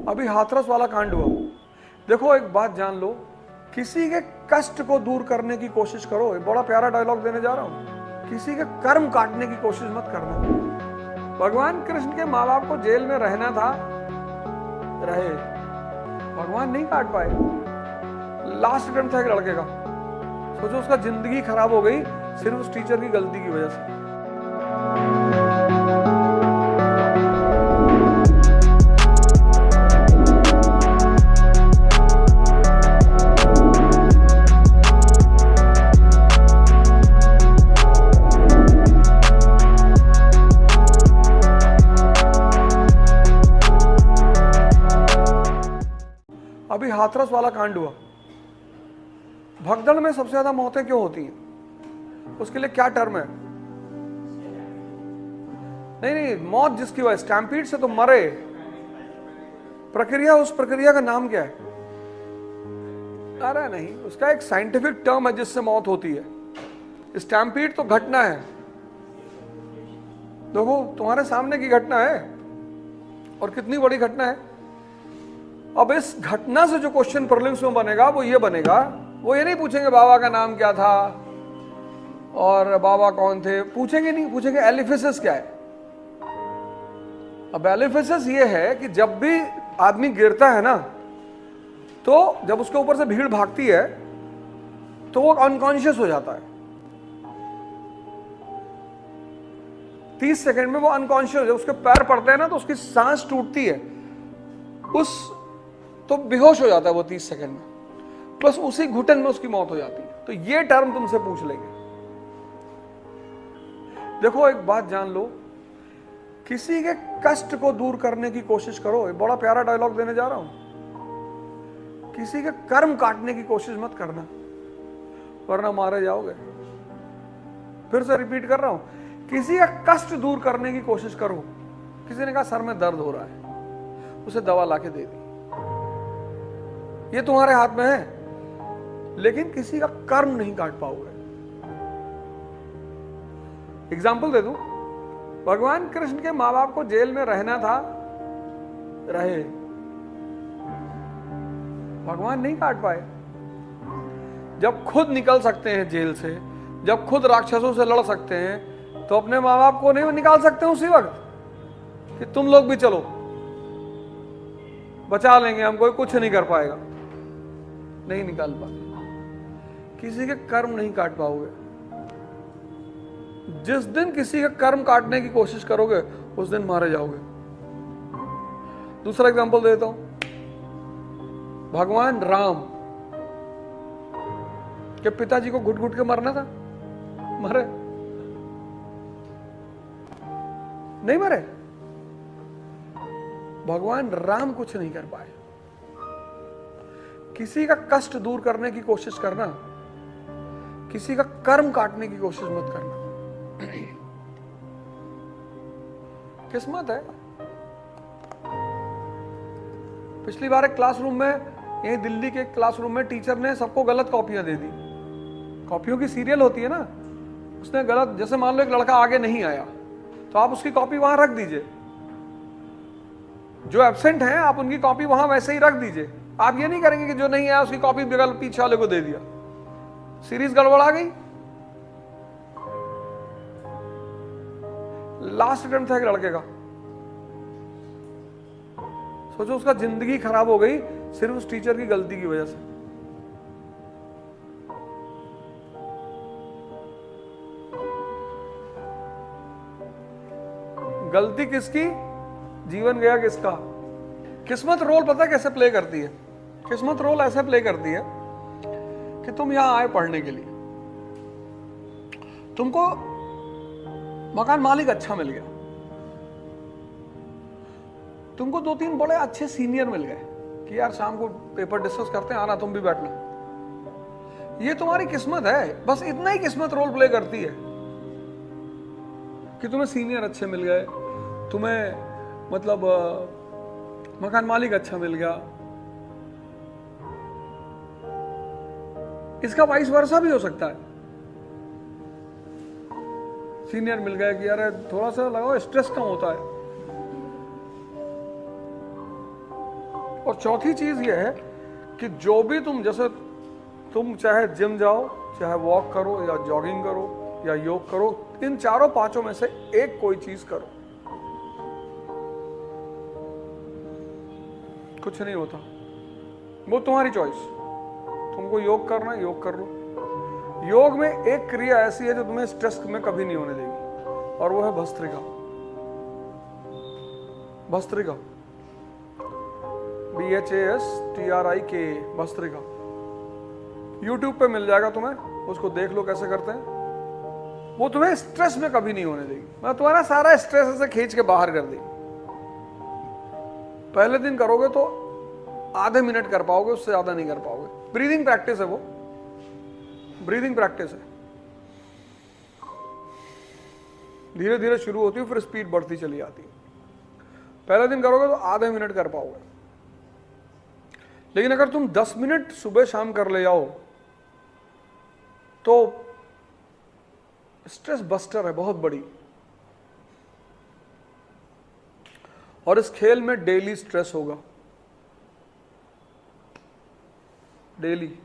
अभी हाथरस वाला कांड हुआ। देखो एक बात जान लो, किसी के कष्ट को दूर करने की कोशिश करो। बड़ा प्यारा डायलॉग देने जा रहा हूं, किसी के कर्म काटने की कोशिश मत करना। भगवान कृष्ण के माँ बाप को जेल में रहना था, रहे, भगवान नहीं काट पाए। लास्ट अटेम्प्ट था एक लड़के का, सोचो उसका जिंदगी खराब हो गई सिर्फ उस टीचर की गलती की वजह से। अभी हाथरस वाला कांड हुआ। भगदड़ में सबसे ज्यादा मौतें क्यों होती हैं? उसके लिए क्या टर्म है? नहीं, मौत जिसकी वजह स्टैम्पीड से तो मरे, प्रक्रिया, उस प्रक्रिया का नाम क्या है? अरे नहीं, उसका एक साइंटिफिक टर्म है जिससे मौत होती है। स्टैम्पीड तो घटना है, देखो तुम्हारे सामने की घटना है और कितनी बड़ी घटना है। अब इस घटना से जो क्वेश्चन प्रीलिम्स में बनेगा वो ये बनेगा, वो ये नहीं पूछेंगे बाबा का नाम क्या था और बाबा कौन थे, पूछेंगे नहीं, पूछेंगे एलिफिसिस क्या है। अब एलिफिसिस ये है कि जब भी आदमी गिरता है ना, तो जब उसके ऊपर से भीड़ भागती है तो वो अनकॉन्शियस हो जाता है। 30 सेकंड में वो अनकॉन्शियस, जब उसके पैर पड़ते हैं ना तो उसकी सांस टूटती है, तो बेहोश हो जाता है वो 30 सेकंड में, प्लस उसी घुटन में उसकी मौत हो जाती है। तो ये टर्म तुमसे पूछ लेंगे। देखो एक बात जान लो, किसी के कष्ट को दूर करने की कोशिश करो। बड़ा प्यारा डायलॉग देने जा रहा हूं, किसी के कर्म काटने की कोशिश मत करना वरना मारे जाओगे। फिर से रिपीट कर रहा हूं, किसी का कष्ट दूर करने की कोशिश करो। किसी ने कहा सर में दर्द हो रहा है, उसे दवा लाके दे दी, ये तुम्हारे हाथ में है, लेकिन किसी का कर्म नहीं काट पाओगे। एग्जाम्पल दे दूं, भगवान कृष्ण के माँ बाप को जेल में रहना था, रहे, भगवान नहीं काट पाए। जब खुद निकल सकते हैं जेल से, जब खुद राक्षसों से लड़ सकते हैं, तो अपने माँ बाप को नहीं निकाल सकते उसी वक्त कि तुम लोग भी चलो, बचा लेंगे हम, कोई कुछ नहीं कर पाएगा। नहीं निकाल पाते, किसी के कर्म नहीं काट पाओगे। जिस दिन किसी का कर्म काटने की कोशिश करोगे उस दिन मारे जाओगे। दूसरा एग्जांपल देता हूं, भगवान राम के पिताजी को घुट घुट के मरना था, मरे नहीं? मरे। भगवान राम कुछ नहीं कर पाए। किसी का कष्ट दूर करने की कोशिश करना, किसी का कर्म काटने की कोशिश मत करना। किस्मत है। पिछली बार एक क्लासरूम में, यही दिल्ली के क्लासरूम में, टीचर ने सबको गलत कॉपियां दे दी। कॉपियों की सीरियल होती है ना, उसने गलत, जैसे मान लो एक लड़का आगे नहीं आया तो आप उसकी कॉपी वहां रख दीजिए, जो एब्सेंट है आप उनकी कॉपी वहां वैसे ही रख दीजिए। आप ये नहीं करेंगे कि जो नहीं आया उसकी कॉपी बगल पीछे वाले को दे दिया, सीरीज गड़बड़ा गई। लास्ट अटेम्प्ट था एक लड़के का, सोचो उसका जिंदगी खराब हो गई सिर्फ उस टीचर की गलती की वजह से। गलती किसकी, जीवन गया किसका। किस्मत रोल पता कैसे प्ले करती है? किस्मत रोल ऐसे प्ले करती है कि तुम यहां आए पढ़ने के लिए, तुमको मकान मालिक अच्छा मिल गया, तुमको 2-3 बड़े अच्छे सीनियर मिल गए कि यार शाम को पेपर डिस्कस करते हैं, आना तुम भी बैठना। ये तुम्हारी किस्मत है, बस इतना ही किस्मत रोल प्ले करती है कि तुम्हें सीनियर अच्छे मिल गए, तुम्हें मतलब मकान मालिक अच्छा मिल गया। इसका वाइस वर्सा भी हो सकता है, सीनियर मिल गए कि यार थोड़ा सा लगाओ, स्ट्रेस कम होता है। और चौथी चीज यह है कि जो भी तुम, जैसे तुम चाहे जिम जाओ, चाहे वॉक करो या जॉगिंग करो या योग करो, इन चारों पांचों में से एक कोई चीज करो, कुछ नहीं होता, वो तुम्हारी चॉइस। तुमको योग करना है, योग कर लो। योग में एक क्रिया ऐसी है जो तुम्हें स्ट्रेस में कभी नहीं होने देगी, और वो है भस्त्रिका। भस्त्रिका, BHASTRIKA, भस्त्रिका। यूट्यूब पे मिल जाएगा तुम्हें, उसको देख लो कैसे करते हैं। वो तुम्हें स्ट्रेस में कभी नहीं होने देगी। मैं तुम्हारा सारा स्ट्रेस ऐसे खींच के बाहर कर देगी। पहले दिन करोगे तो आधे मिनट कर पाओगे, उससे ज्यादा नहीं कर पाओगे। ब्रीदिंग प्रैक्टिस है वो, ब्रीदिंग प्रैक्टिस है। धीरे धीरे शुरू होती है, फिर स्पीड बढ़ती चली जाती है। पहले दिन करोगे तो आधे मिनट कर पाओगे, लेकिन अगर तुम 10 मिनट सुबह शाम कर ले जाओ तो स्ट्रेस बस्टर है बहुत बड़ी। और इस खेल में डेली स्ट्रेस होगा, डेली।